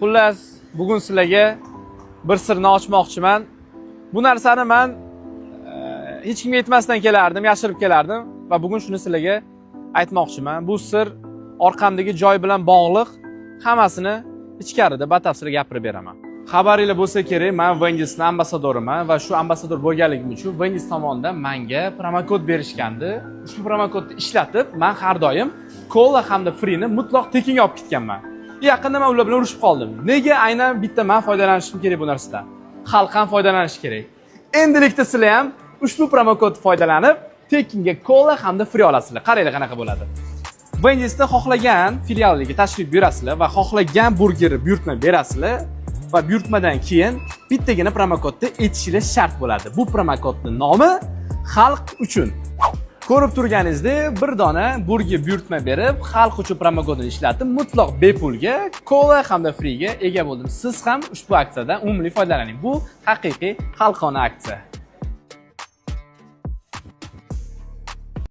Xullas, bugun sizlarga bir sirni ochmoqchiman. Bu narsani men hech kimga aytmasdan kelardim, yashirib kelardim va bugun shuni sizlarga aytmoqchiman. Bu sir orqamdagi joy bilan bog'liq, hammasini ichkarida batafsil gapirib beraman. Xabaringiz bo'lsa kerak, men Wendys'ning ambasadoriman va shu ambasador bo'lganligim uchun Wendys tomonidan menga promokod berishgandi. Ushbu promokodni ishlatib, men har doim kola hamda freeni mutlaq tekinga olib ketganman. Yaqinda men ular bilan urushib qoldim. Nega aynan bitta men foydalanishim kerak bu narsadan? Xalq ham foydalanishi kerak. Endilikda sizlar ham ushbu promokodni foydalanib, tekinga kola hamda free olasizlar. Qaranglar qanaqa bo'ladi. Wendys'da xohlagan filialiga tashrif buyurasizlar va xohlagan burgerni buyurtma berasizlar. Va buyurtmadan keyin bittagina promokodni aytishingiz shart bo'ladi. Bu promokodning nomi Xalq uchun. Ko'rib turganingizdek, bir dona burger buyurtma berib, Xalq uchun promokodini ishlatib, mutlaq bepulga, kola hamda freega ega bo'ldim. Siz ham ushbu aksiyadan unumli foydalaning. Bu haqiqiy xalqona aksiya.